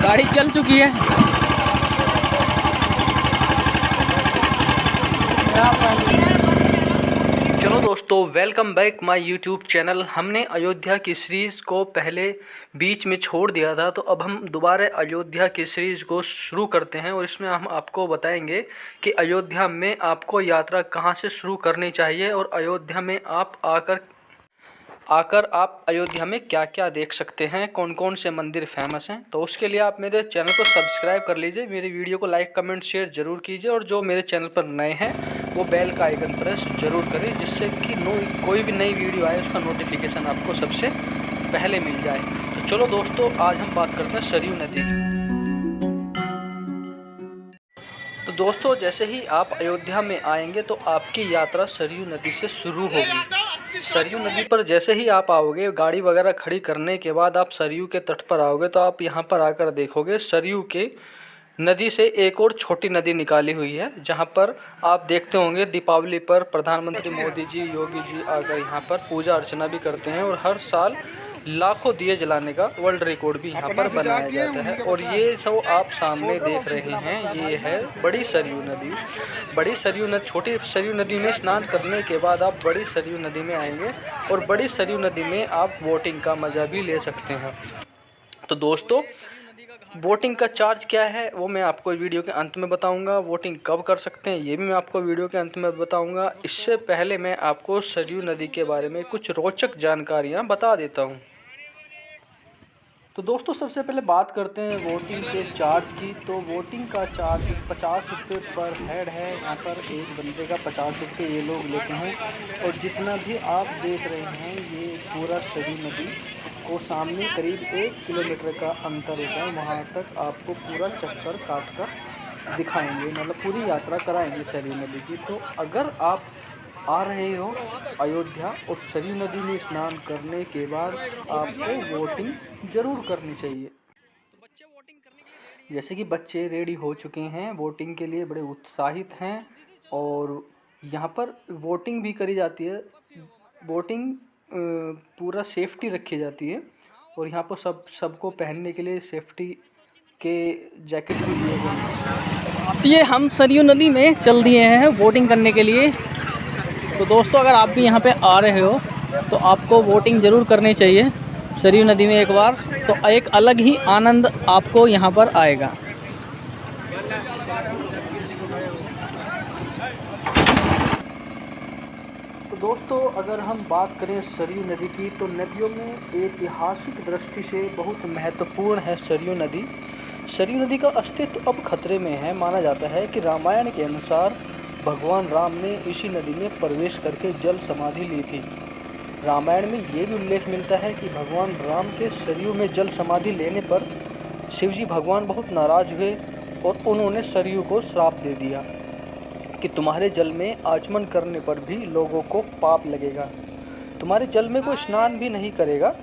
गाड़ी चल चुकी है। चलो दोस्तों, welcome back my YouTube channel. हमने अयोध्या की सीरीज़ को पहले बीच में छोड़ दिया था, तो अब हम दोबारा अयोध्या की सीरीज़ को शुरू करते हैं और इसमें हम आपको बताएंगे कि अयोध्या में आपको यात्रा कहां से शुरू करनी चाहिए और अयोध्या में आप आकर आप अयोध्या में क्या क्या देख सकते हैं, कौन कौन से मंदिर फेमस हैं। तो उसके लिए आप मेरे चैनल को सब्सक्राइब कर लीजिए, मेरी वीडियो को लाइक कमेंट शेयर ज़रूर कीजिए और जो मेरे चैनल पर नए हैं वो बेल का आइकन प्रेस ज़रूर करें, जिससे कि कोई भी नई वीडियो आए उसका नोटिफिकेशन आपको सबसे पहले मिल जाए। तो चलो दोस्तों, आज हम बात करते हैं सरयू नदी की। तो दोस्तों, जैसे ही आप अयोध्या में आएंगे तो आपकी यात्रा सरयू नदी से शुरू होगी। सरयू नदी पर जैसे ही आप आओगे, गाड़ी वगैरह खड़ी करने के बाद आप सरयू के तट पर आओगे तो आप यहाँ पर आकर देखोगे सरयू के नदी से एक और छोटी नदी निकाली हुई है, जहाँ पर आप देखते होंगे दीपावली पर प्रधानमंत्री मोदी जी, योगी जी आकर यहाँ पर पूजा अर्चना भी करते हैं और हर साल लाखों दिए जलाने का वर्ल्ड रिकॉर्ड भी यहाँ पर बनाया जाता है। और ये सब आप सामने देख रहे हैं, ये है बड़ी सरयू नदी। बड़ी सरयू नदी, छोटी सरयू नदी में स्नान करने के बाद आप बड़ी सरयू नदी में आएंगे और बड़ी सरयू नदी में आप बोटिंग का मज़ा भी ले सकते हैं। तो दोस्तों, बोटिंग का चार्ज क्या है वो मैं आपको वीडियो के अंत में बताऊंगा। बोटिंग कब कर सकते हैं ये भी मैं आपको वीडियो के अंत में बताऊंगा। इससे पहले मैं आपको सरयू नदी के बारे में कुछ रोचक जानकारियां बता देता हूं। तो दोस्तों, सबसे पहले बात करते हैं बोटिंग के चार्ज की। तो बोटिंग का चार्ज 50 रुपये पर हेड है। यहाँ पर एक बंदे का 50 रुपये ये लोग लेते हैं। और जितना भी आप देख रहे हैं, ये पूरा सरयू नदी को सामने करीब 1 किलोमीटर का अंतर होता है, वहाँ तक आपको पूरा चक्कर काट कर दिखाएंगे, मतलब पूरी यात्रा कराएंगे सरयू नदी की। तो अगर आप आ रहे हो अयोध्या और सरयू नदी में स्नान करने के बाद आपको बोटिंग ज़रूर करनी चाहिए। जैसे कि बच्चे रेडी हो चुके हैं बोटिंग के लिए, बड़े उत्साहित हैं और यहाँ पर बोटिंग भी करी जाती है। बोटिंग पूरा सेफ्टी रखी जाती है और यहाँ पर सबको पहनने के लिए सेफ्टी के जैकेट भी दिए गए हैं। ये हम सरयू नदी में चल दिए हैं बोटिंग करने के लिए। तो दोस्तों, अगर आप भी यहाँ पे आ रहे हो तो आपको बोटिंग ज़रूर करनी चाहिए सरयू नदी में एक बार, तो एक अलग ही आनंद आपको यहाँ पर आएगा। तो दोस्तों, अगर हम बात करें सरयू नदी की, तो नदियों में ऐतिहासिक दृष्टि से बहुत महत्वपूर्ण है सरयू नदी। सरयू नदी का अस्तित्व अब खतरे में है। माना जाता है कि रामायण के अनुसार भगवान राम ने इसी नदी में प्रवेश करके जल समाधि ली थी। रामायण में ये भी उल्लेख मिलता है कि भगवान राम के सरयू में जल समाधि लेने पर शिवजी भगवान बहुत नाराज़ हुए और उन्होंने सरयू को श्राप दे दिया कि तुम्हारे जल में आचमन करने पर भी लोगों को पाप लगेगा, तुम्हारे जल में कोई स्नान भी नहीं करेगा।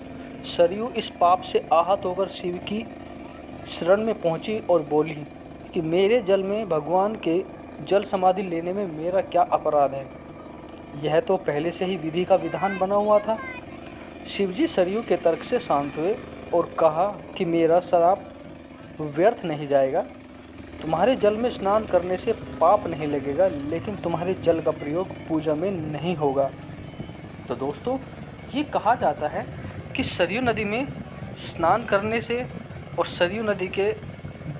सरयू इस पाप से आहत होकर शिव की शरण में पहुंची और बोली कि मेरे जल में भगवान के जल समाधि लेने में मेरा क्या अपराध है, यह तो पहले से ही विधि का विधान बना हुआ था। शिवजी सरयू के तर्क से शांत हुए और कहा कि मेरा श्राप व्यर्थ नहीं जाएगा, तुम्हारे जल में स्नान करने से पाप नहीं लगेगा, लेकिन तुम्हारे जल का प्रयोग पूजा में नहीं होगा। तो दोस्तों, ये कहा जाता है कि सरयू नदी में स्नान करने से और सरयू नदी के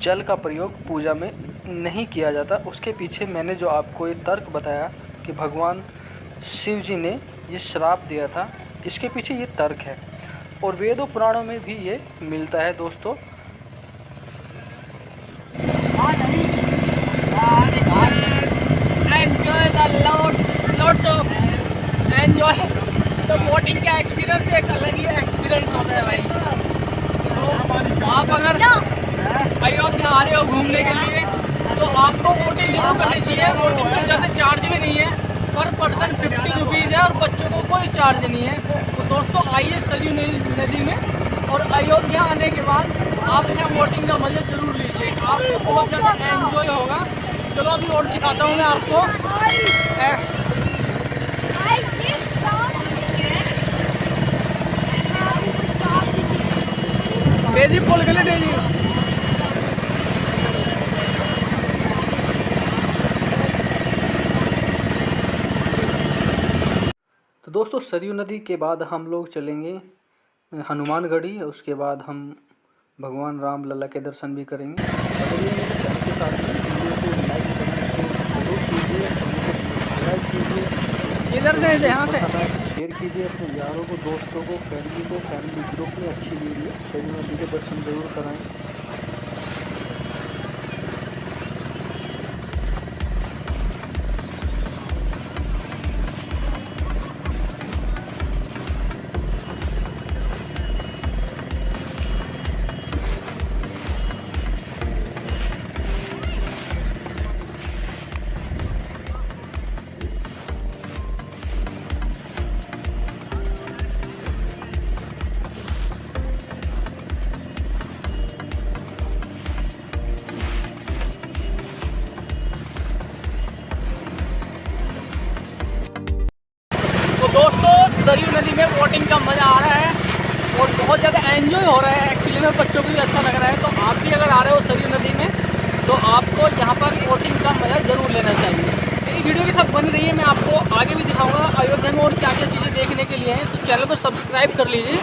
जल का प्रयोग पूजा में नहीं किया जाता, उसके पीछे मैंने जो आपको ये तर्क बताया कि भगवान शिव जी ने ये श्राप दिया था, इसके पीछे ये तर्क है और वेदों पुराणों में भी ये मिलता है। दोस्तों, एंजॉय तो बोटिंग का एक्सपीरियंस एक अलग ही एक्सपीरियंस होता है भाई। तो आप अगर अयोध्या आ रहे हो घूमने के लिए तो आपको बोटिंग जरूर करनी चाहिए। बोटिंग में ज़्यादा चार्ज भी नहीं है, पर पर्सन 50 रुपीज़ है और बच्चों को कोई चार्ज नहीं है। तो दोस्तों, आइए सरयू नदी में और अयोध्या आने के बाद आप यहाँ बोटिंग का मज़ा ज़रूर लीजिए, आपको बहुत ज़्यादा एंजॉय होगा। चलो अभी और दिखाता हूँ मैं आपको। डेली पोल के लिए डेली दोस्तों सरयू नदी के बाद हम लोग चलेंगे हनुमानगढ़ी, उसके बाद हम भगवान राम लला के दर्शन भी करेंगे। अगर ये मेरे चैनल के साथ में वीडियो को लाइक कमेंट जरूर कीजिए, सब्सक्राइब कीजिए, इधर से यहाँ से शेयर कीजिए अपने यारों को, दोस्तों को, फैमिली ग्रुप में अच्छी वीडियो सरयू नदी के दर्शन जरूर कराएं। तो दोस्तों सरयू नदी में बोटिंग का मज़ा आ रहा है और बहुत ज़्यादा एंजॉय हो रहा है। एक्चुअली में बच्चों को भी अच्छा लग रहा है। तो आप भी अगर आ रहे हो सरयू नदी में तो आपको यहाँ पर बोटिंग का मज़ा ज़रूर लेना चाहिए। मेरी वीडियो के साथ बनी रहिए, मैं आपको आगे भी दिखाऊंगा अयोध्या में और क्या क्या चीज़ें देखने के लिए हैं। तो चैनल को सब्सक्राइब कर लीजिए।